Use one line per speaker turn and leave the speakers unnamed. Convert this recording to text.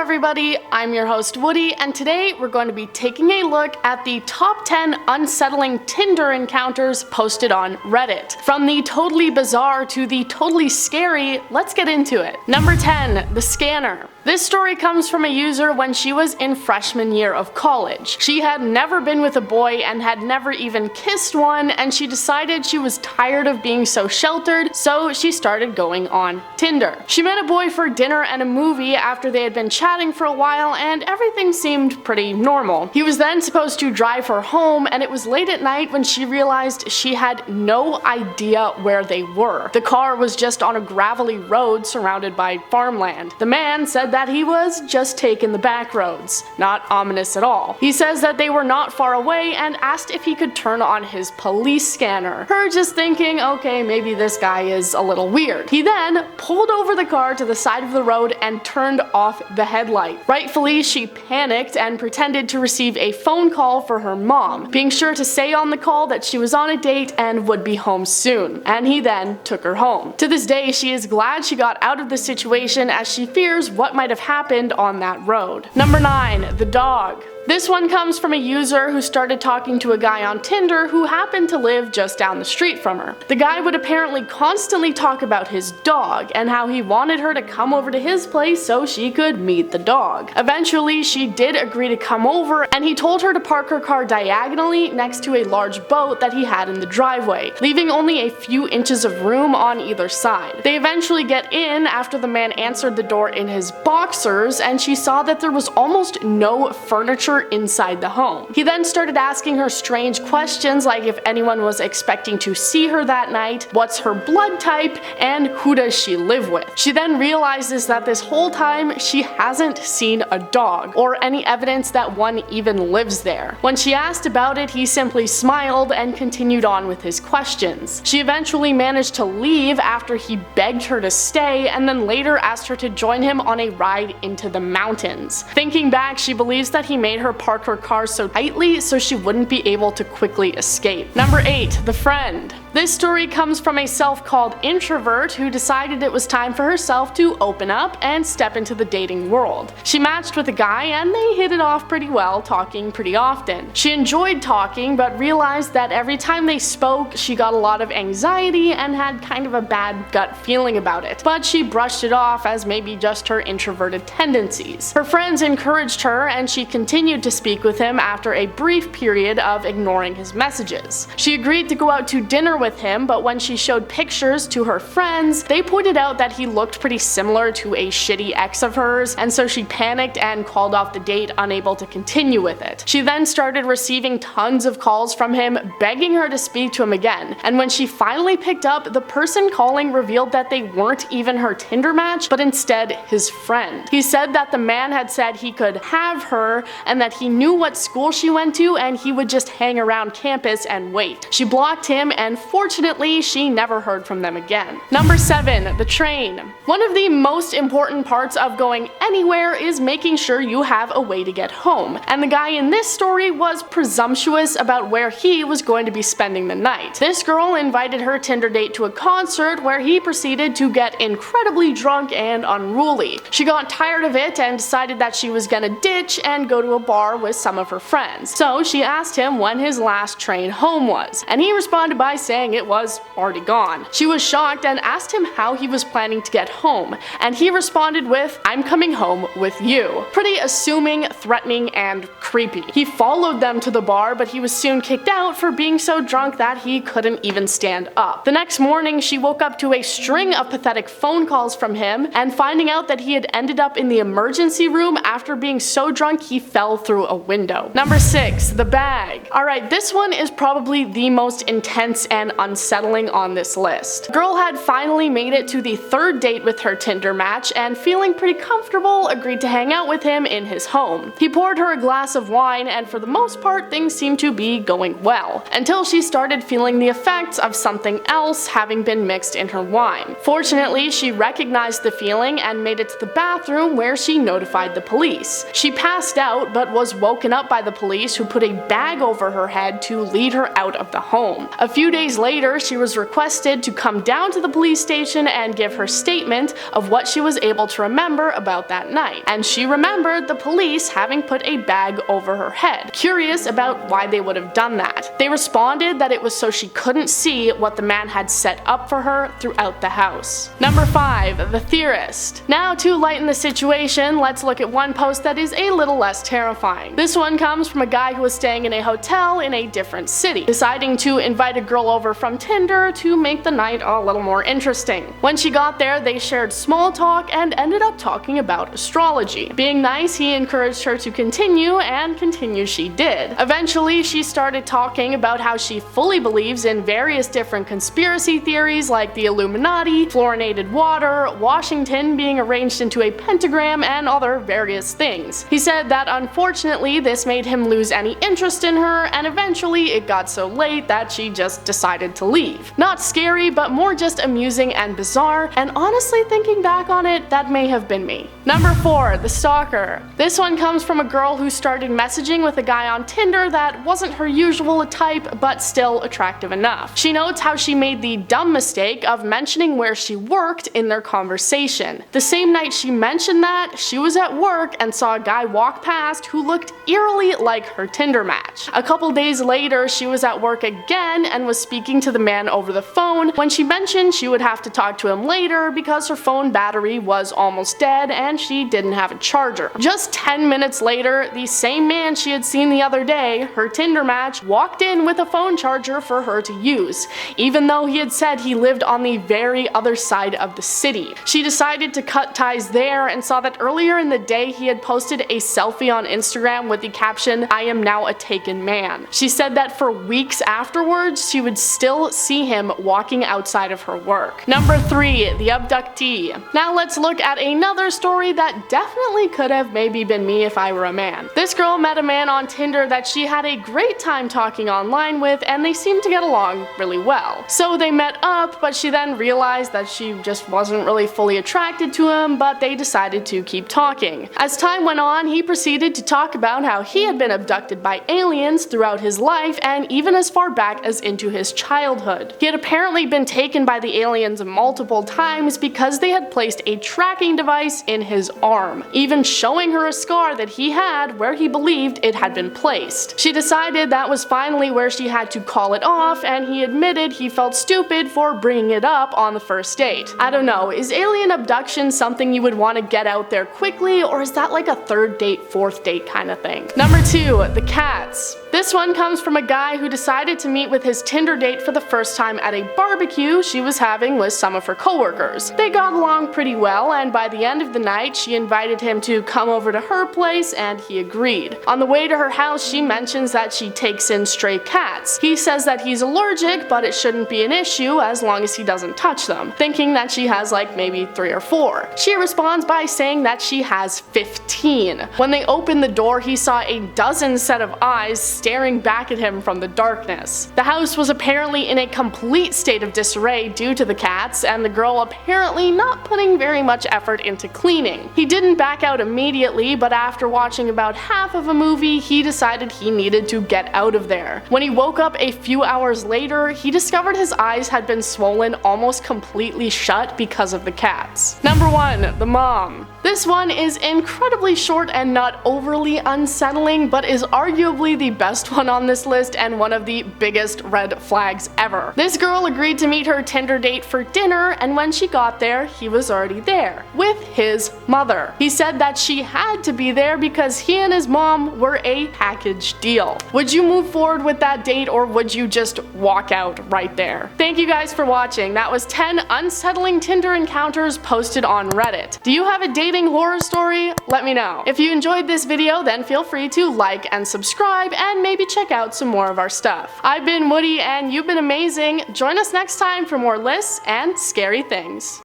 everybody, I'm your host Woody, and today we're going to be taking a look at the top 10 unsettling Tinder encounters posted on Reddit. From the totally bizarre to the totally scary, let's get into it. Number 10, the scanner. This story comes from a user when she was in freshman year of college. She had never been with a boy and had never even kissed one, and she decided she was tired of being so sheltered, so she started going on Tinder. She met a boy for dinner and a movie after they had been chatting for a while, and everything seemed pretty normal. He was then supposed to drive her home, and it was late at night when she realized she had no idea where they were. The car was just on a gravelly road surrounded by farmland. The man said that he was just taking the back roads. Not ominous at all. He says that they were not far away and asked if he could turn on his police scanner. Her just thinking, okay, maybe this guy is a little weird. He then pulled over the car to the side of the road and turned off the headlight. Rightfully, she panicked and pretended to receive a phone call for her mom, being sure to say on the call that she was on a date and would be home soon. And he then took her home. To this day, she is glad she got out of the situation as she fears what might have happened on that road. Number 9, the dog. This one comes from a user who started talking to a guy on Tinder who happened to live just down the street from her. The guy would apparently constantly talk about his dog and how he wanted her to come over to his place so she could meet the dog. Eventually, she did agree to come over, and he told her to park her car diagonally next to a large boat that he had in the driveway, leaving only a few inches of room on either side. They eventually get in after the man answered the door in his boxers, and she saw that there was almost no furniture inside the home. He then started asking her strange questions like if anyone was expecting to see her that night, what's her blood type, and who does she live with. She then realizes that this whole time she hasn't seen a dog, or any evidence that one even lives there. When she asked about it, he simply smiled and continued on with his questions. She eventually managed to leave after he begged her to stay, and then later asked her to join him on a ride into the mountains. Thinking back, she believes that he made her park her car so tightly so she wouldn't be able to quickly escape. Number 8, the friend. This story comes from a self-called introvert who decided it was time for herself to open up and step into the dating world. She matched with a guy and they hit it off pretty well, talking pretty often. She enjoyed talking but realized that every time they spoke she got a lot of anxiety and had kind of a bad gut feeling about it, but she brushed it off as maybe just her introverted tendencies. Her friends encouraged her and she continued to speak with him after a brief period of ignoring his messages. She agreed to go out to dinner with him, but when she showed pictures to her friends, they pointed out that he looked pretty similar to a shitty ex of hers, and so she panicked and called off the date, unable to continue with it. She then started receiving tons of calls from him, begging her to speak to him again, and when she finally picked up, the person calling revealed that they weren't even her Tinder match, but instead his friend. He said that the man had said he could have her, and that he knew what school she went to and he would just hang around campus and wait. She blocked him, and fortunately she never heard from them again. Number 7, the train. One of the most important parts of going anywhere is making sure you have a way to get home, and the guy in this story was presumptuous about where he was going to be spending the night. This girl invited her Tinder date to a concert where he proceeded to get incredibly drunk and unruly. She got tired of it and decided that she was gonna ditch and go to a bar with some of her friends. So she asked him when his last train home was, and he responded by saying it was already gone. She was shocked and asked him how he was planning to get home, and he responded with, "I'm coming home with you." Pretty assuming, threatening, and creepy. He followed them to the bar, but he was soon kicked out for being so drunk that he couldn't even stand up. The next morning, she woke up to a string of pathetic phone calls from him, and finding out that he had ended up in the emergency room after being so drunk he fell through a window. Number 6, the bag. Alright, this one is probably the most intense and unsettling on this list. The girl had finally made it to the 3rd date with her Tinder match, and feeling pretty comfortable, agreed to hang out with him in his home. He poured her a glass of of wine, and for the most part things seemed to be going well, until she started feeling the effects of something else having been mixed in her wine. Fortunately, she recognized the feeling and made it to the bathroom, where she notified the police. She passed out but was woken up by the police, who put a bag over her head to lead her out of the home. A few days later, she was requested to come down to the police station and give her statement of what she was able to remember about that night, and she remembered the police having put a bag over her head. Curious about why they would have done that, they responded that it was so she couldn't see what the man had set up for her throughout the house. Number 5. The Theorist. Now, to lighten the situation, let's look at one post that is a little less terrifying. This one comes from a guy who was staying in a hotel in a different city, deciding to invite a girl over from Tinder to make the night a little more interesting. When she got there, they shared small talk and ended up talking about astrology. Being nice, he encouraged her to continue, and continue she did. Eventually, she started talking about how she fully believes in various different conspiracy theories like the Illuminati, fluorinated water, Washington being arranged into a pentagram, and other various things. He said that unfortunately this made him lose any interest in her, and eventually it got so late that she just decided to leave. Not scary, but more just amusing and bizarre, and honestly thinking back on it, that may have been me. Number 4. The Stalker. This one comes from a girl who started messaging with a guy on Tinder that wasn't her usual type, but still attractive enough. She notes how she made the dumb mistake of mentioning where she worked in their conversation. The same night she mentioned that, she was at work and saw a guy walk past who looked eerily like her Tinder match. A couple days later, she was at work again and was speaking to the man over the phone when she mentioned she would have to talk to him later because her phone battery was almost dead and she didn't have a charger. Just 10 minutes later, the same man she had seen the other day, her Tinder match, walked in with a phone charger for her to use, even though he had said he lived on the very other side of the city. She decided to cut ties there and saw that earlier in the day he had posted a selfie on Instagram with the caption, "I am now a taken man." She said that for weeks afterwards, she would still see him walking outside of her work. Number 3. The Abductee. Now let's look at another story that definitely could have maybe been me if I were a man. This girl met a man on Tinder that she had a great time talking online with, and they seemed to get along really well. So they met up, but she then realized that she just wasn't really fully attracted to him, but they decided to keep talking. As time went on, he proceeded to talk about how he had been abducted by aliens throughout his life, and even as far back as into his childhood. He had apparently been taken by the aliens multiple times because they had placed a tracking device in his arm, even showing her a scar that he had where he believed it had been placed. She decided that was finally where she had to call it off, and he admitted he felt stupid for bringing it up on the first date. I don't know, is alien abduction something you would want to get out there quickly, or is that like a third date, fourth date kind of thing? Number 2. The Cats. This one comes from a guy who decided to meet with his Tinder date for the first time at a barbecue she was having with some of her coworkers. They got along pretty well, and by the end of the night, she invited him to come over to her place, and he agreed. On the way to her house, she mentions that she takes in stray cats. He says that he's allergic, but it shouldn't be an issue as long as he doesn't touch them, thinking that she has like maybe 3 or 4. She responds by saying that she has 15. When they opened the door, he saw a dozen set of eyes staring back at him from the darkness. The house was apparently in a complete state of disarray due to the cats, and the girl apparently not putting very much effort into cleaning. He didn't back out immediately, but after watching about half of a movie, he decided he needed to get out of there. When he woke up a few hours later, he discovered his eyes had been swollen almost completely shut because of the cats. Number 1. The Mom. This one is incredibly short and not overly unsettling, but is arguably the best one on this list and one of the biggest red flags ever. This girl agreed to meet her Tinder date for dinner, and when she got there, he was already there, with his mother. He said that she had to be there because he and his mom were a package deal. Would you move forward with that date, or would you just walk out right there? Thank you guys for watching. That was 10 unsettling Tinder encounters posted on Reddit. Do you have a dating horror story? Let me know. If you enjoyed this video, then feel free to like and subscribe, and maybe check out some more of our stuff. I've been Woody, and you've been amazing. Join us next time for more lists and scary things.